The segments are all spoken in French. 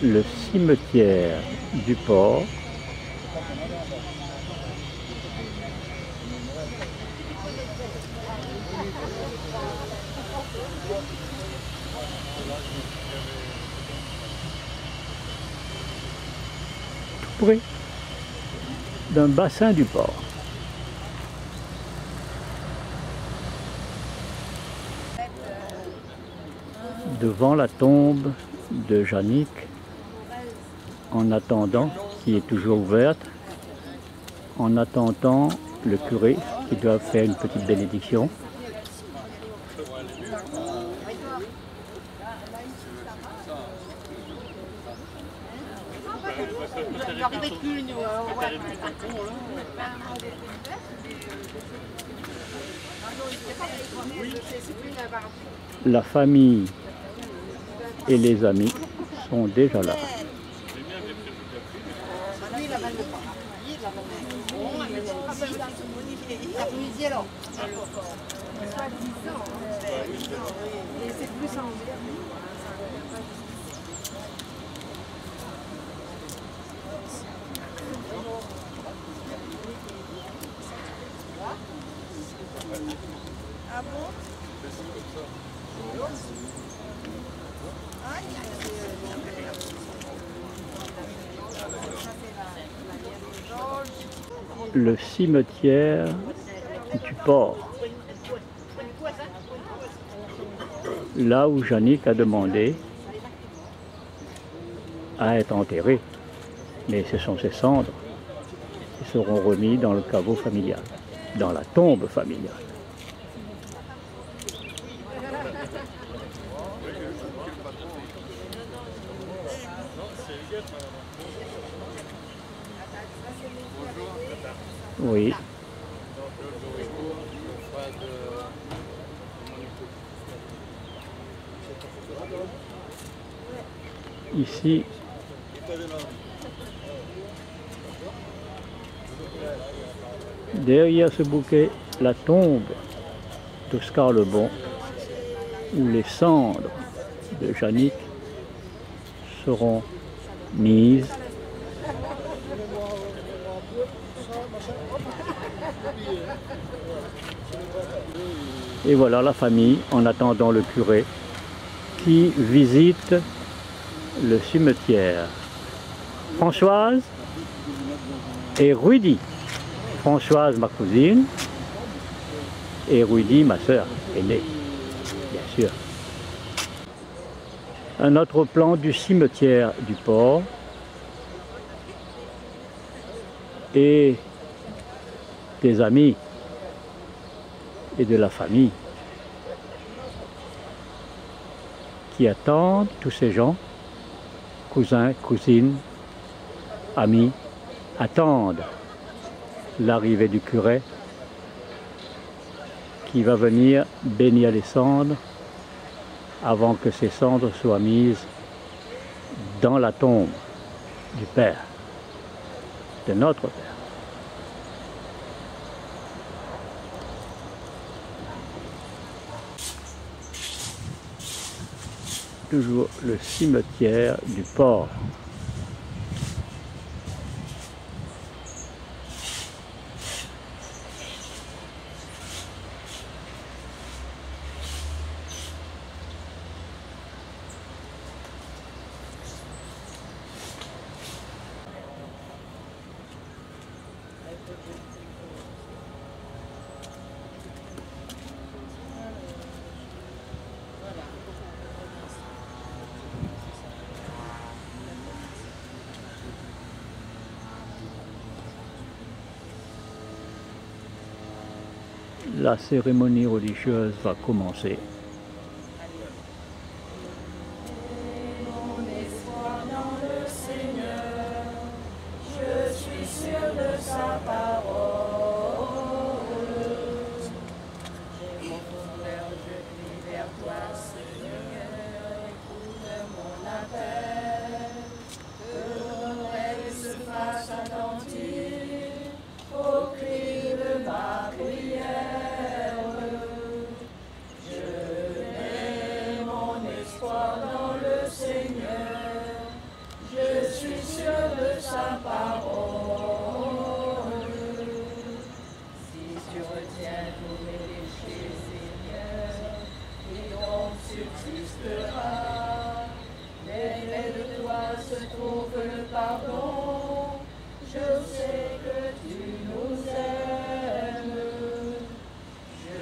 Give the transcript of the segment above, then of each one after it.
le cimetière du port. Tout près d'un bassin du port. Devant la tombe de Jannick, en attendant, qui est toujours ouverte, en attendant le curé qui doit faire une petite bénédiction. La famille et les amis sont déjà là. Ah bon? Le cimetière du port. Là où Jannick a demandé à être enterré. Mais ce sont ses cendres qui seront remis dans le caveau familial, dans la tombe familiale. Oui. Ici, derrière ce bouquet, la tombe d'Oscar Le Bon, où les cendres de Jannick seront mises. Et voilà la famille en attendant le curé qui visite le cimetière. Françoise et Rudy. Françoise, ma cousine, et Rudy, ma sœur aînée, bien sûr. Un autre plan du cimetière du port et des amis et de la famille qui attendent tous ces gens, cousins, cousines, amis, attendent l'arrivée du curé qui va venir bénir les cendres avant que ces cendres soient mises dans la tombe du Père, de notre Père. Toujours le cimetière du port. La cérémonie religieuse va commencer. Mon espoir dans le Seigneur, je suis sûr de sa parole. J'ai mon cœur, je crie vers toi, Seigneur, écoute mon appel. Que ton oreille se fasse attentive au cri de ma prière. Je sa parole. Si tu retiens tous mes péchés, Seigneur, qui donc subsistera. Mais près de toi se trouve le pardon. Je sais que tu nous aimes. Je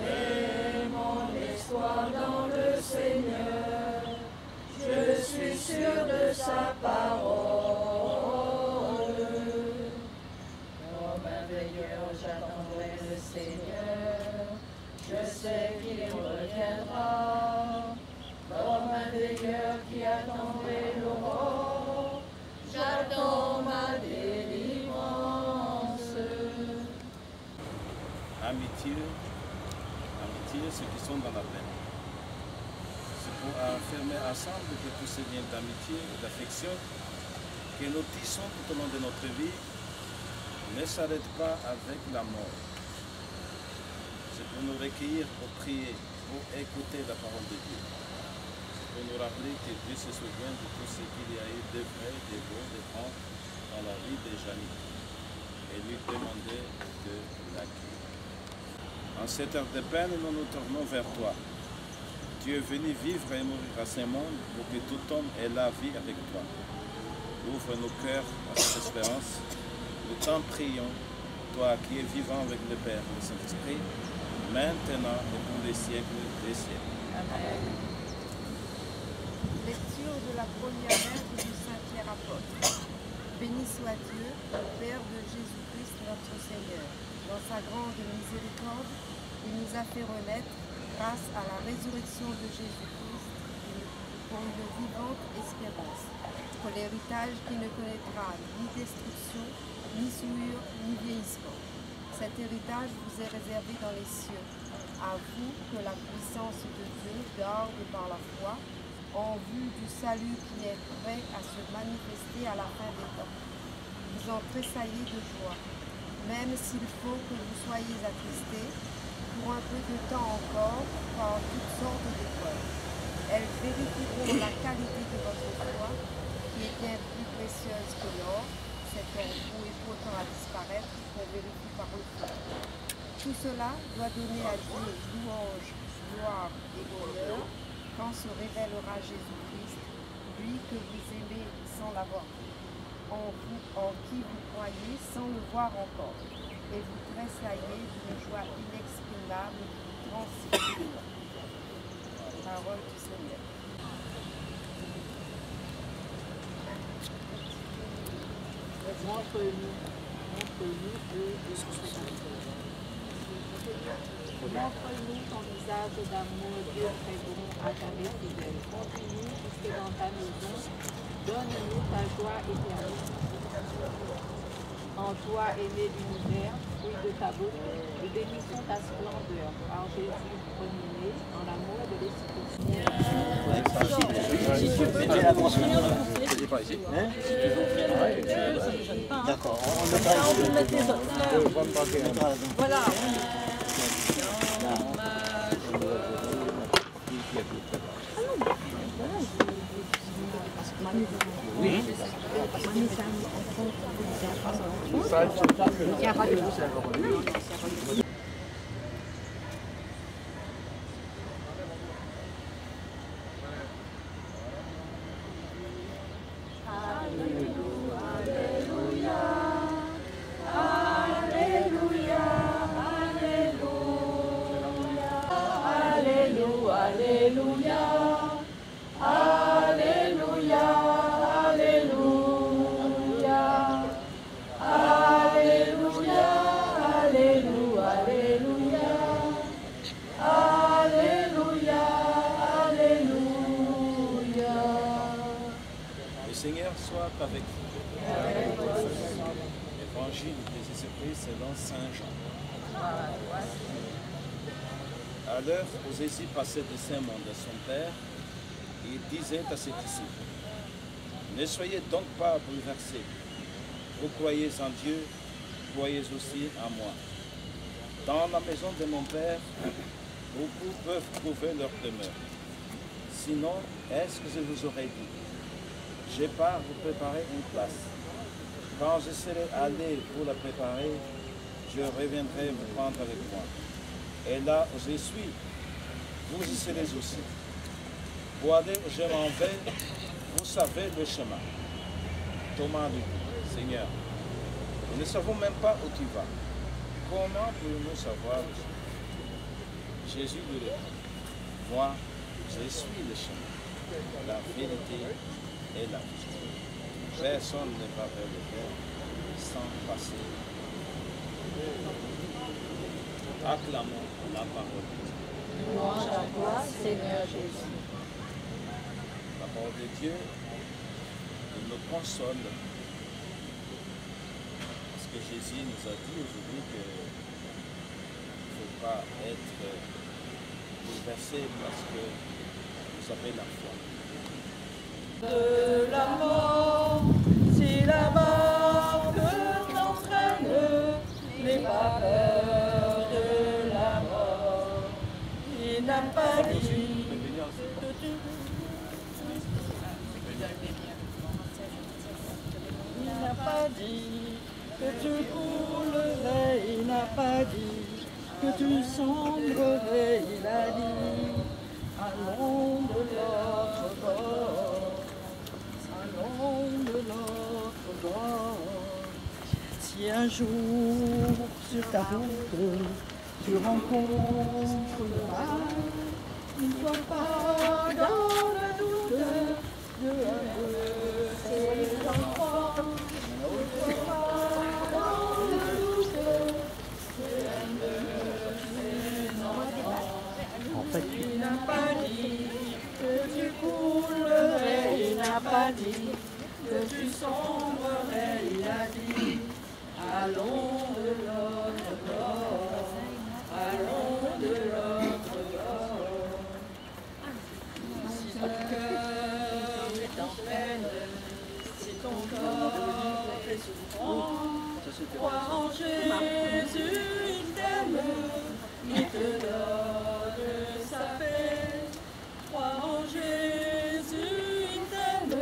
mets mon espoir dans le Seigneur. Je suis sûr de sa parole. Comme un veilleur, j'attendrai le Seigneur. Je sais qu'il reviendra. Comme un veilleur qui attendrait l'aurore, j'attends ma délivrance. Amitié, ceux qui sont dans la peine. C'est pour affirmer ensemble que tous ces liens d'amitié et d'affection que nous tissons tout au long de notre vie ne s'arrêtent pas avec la mort. C'est pour nous recueillir, pour prier, pour écouter la parole de Dieu. Pour nous rappeler que Dieu se souvient de tout ce qu'il y a eu de vrai, de beau, de bon dans la vie de Jannick et lui demander de l'accueillir. En cette heure de peine, nous nous tournons vers toi. Tu es venu vivre et mourir à ce monde pour que tout homme ait la vie avec toi. Ouvre nos cœurs à cette espérance. Nous t'en prions, toi qui es vivant avec le Père et le Saint-Esprit, maintenant et pour les siècles des siècles. Amen. Lecture de la première lettre du Saint-Pierre apôtre. Béni soit Dieu, le Père de Jésus-Christ notre Seigneur. Dans sa grande miséricorde, il nous a fait renaître grâce à la résurrection de Jésus-Christ pour une vivante espérance, pour l'héritage qui ne connaîtra ni destruction, ni souillure, ni vieillissement. Cet héritage vous est réservé dans les cieux. À vous que la puissance de Dieu garde par la foi, en vue du salut qui est prêt à se manifester à la fin des temps. Vous en tressaillez de joie, même s'il faut que vous soyez attristés pour un peu de temps encore par toutes sortes d'épreuves. Elles vérifieront la qualité de votre foi, qui est bien plus précieuse que l'or, cet or beau et potent à disparaître, qu'on vérifie par le feu. Tout cela doit donner à Dieu louange, gloire et honneur, quand se révélera Jésus-Christ, lui que vous aimez sans l'avoir vu, en qui vous croyez sans le voir encore, et vous tressaillez d'une joie inexprimable qui vous transcende. Parole du Seigneur. Montre-nous ton visage d'amour, Dieu très bon, à jamais fidèle. Conduis-nous jusque dans ta maison. Donne-nous ta joie éternelle. En toi est né l'univers, fruit de ta beauté. Nous bénissons ta splendeur. Par Jésus, premier-né, en l'amour de l'Esprit. D'accord. Voilà. soit avec vous. Évangile de Jésus-Christ selon Saint Jean. À l'heure où Jésus passait de ce monde à son Père, il disait à ses disciples, ne soyez donc pas bouleversés. Vous croyez en Dieu, croyez aussi en moi. Dans la maison de mon Père, beaucoup peuvent trouver leur demeure. Sinon, est-ce que je vous aurais dit, je pars vous préparer une place. Quand je serai allé pour la préparer, je reviendrai me prendre avec moi. Et là où je suis, vous y serez aussi. Pour aller où je m'en vais, vous savez le chemin. Thomas lui dit, Seigneur, nous ne savons même pas où tu vas. Comment pouvons-nous savoir où tu vas? Jésus lui répond, moi, je suis le chemin, la vérité et la vie. Personne ne va vers le Père sans passer. Acclamons la parole de Dieu. Louange à toi, Seigneur Jésus. La parole de Dieu nous console. Parce que Jésus nous a dit aujourd'hui qu'il ne faut pas être bouleversé parce que vous avez la foi. De la mort, si la mort t'entraîne, n'aie pas peur de la mort. Il n'a pas dit que tu... Il n'a pas dit que tu coulerais, il n'a pas dit que tu sombrerais, il a dit allons de l'autre bord, allons de l'autre bord. Si un jour sur ta route tu rencontres le mal, ne sois pas dans le doute de un de ses enfants. Ne sois pas dans le doute de un de ses enfants. En fait, Il n'a pas dit que tu coulerais, il n'a pas dit que tu sombrerais, il a dit allons de l'autre bord, allons de l'autre bord. Si ton cœur est en peine, si ton corps est souffrant, crois en Jésus, il t'aime, il te donne sa paix. Crois en Jésus, il t'aime,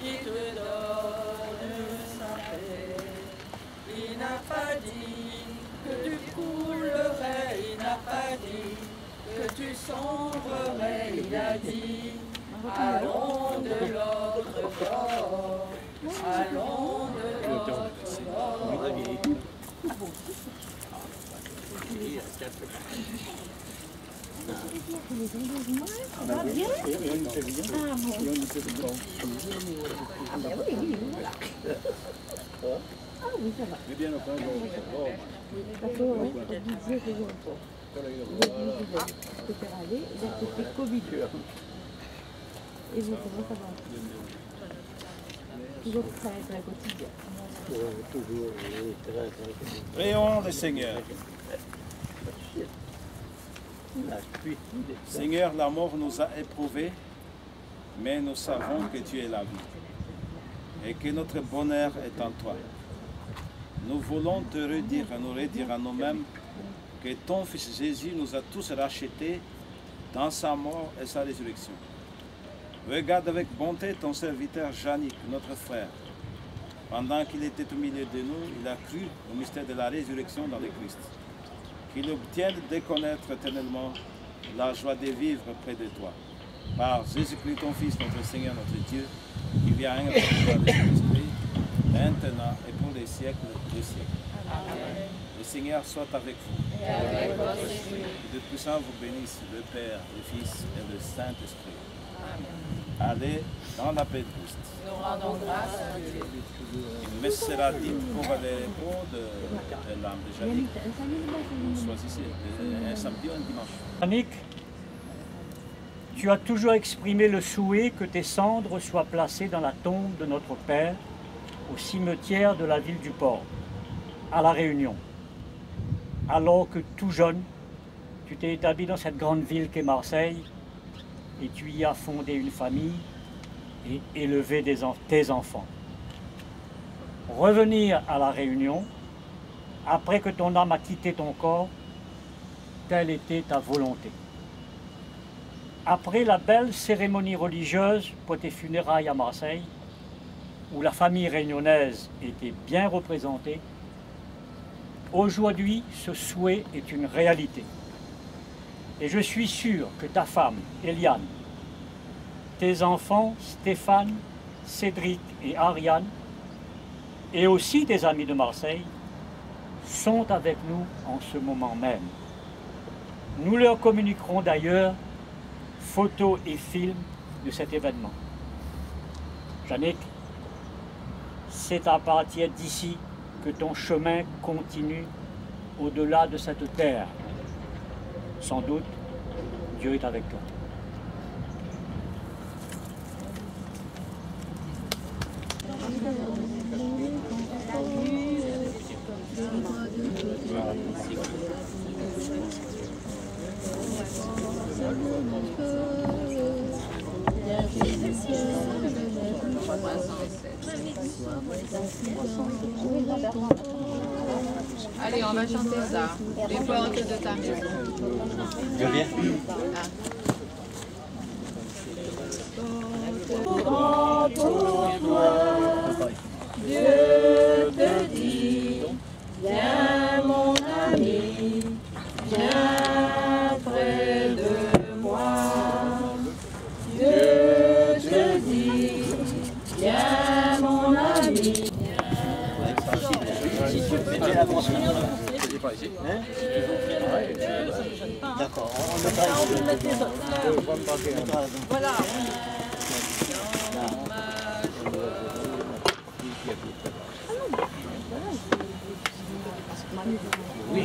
il te donne sa paix. Il n'a pas dit que tu coulerais, il n'a pas dit que tu sombrerais, il a dit allons de l'autre bord, allons de l'autre bord. Et vous, comment ça va? Toujours très très quotidien. Prions le Seigneur. Seigneur, la mort nous a éprouvés, mais nous savons que tu es la vie et que notre bonheur est en toi. Nous voulons te redire à nous-mêmes que ton Fils Jésus nous a tous rachetés dans sa mort et sa résurrection. Regarde avec bonté ton serviteur Yannick, notre frère. Pendant qu'il était au milieu de nous, il a cru au mystère de la résurrection dans le Christ. Qu'il obtienne de connaître éternellement la joie de vivre près de toi. Par Jésus-Christ, ton Fils, notre Seigneur, notre Dieu, qui vient avec le Saint-Esprit, maintenant et pour les siècles des siècles. Amen. Le Seigneur soit avec vous. Et avec votre esprit. Que le puissant vous bénisse, le Père, le Fils et le Saint-Esprit. Amen. Allez dans la paix de Christ. Nous rendons grâce à Dieu. Une messe sera dite pour les repos de l'âme de Yannick. Choisissez un samedi ou un dimanche. Yannick, tu as toujours exprimé le souhait que tes cendres soient placées dans la tombe de notre Père au cimetière de la ville du Port, à La Réunion. Alors que tout jeune, tu t'es établi dans cette grande ville qu'est Marseille et tu y as fondé une famille et élevé tes enfants. Revenir à La Réunion, après que ton âme a quitté ton corps, telle était ta volonté. Après la belle cérémonie religieuse pour tes funérailles à Marseille, où la famille réunionnaise était bien représentée, aujourd'hui, ce souhait est une réalité. Et je suis sûr que ta femme, Eliane, tes enfants, Stéphane, Cédric et Ariane, et aussi tes amis de Marseille, sont avec nous en ce moment même. Nous leur communiquerons d'ailleurs photos et films de cet événement. Yannick, c'est à partir d'ici que ton chemin continue au-delà de cette terre. Sans doute, Dieu est avec toi. Allez, on va chanter ça. Les portes de ta maison. Je viens. Grand pour toi, Dieu te dit, viens mon ami, viens près de moi. Dieu te dit, viens mon ami. D'accord, on mettra ici. Voilà. Oui.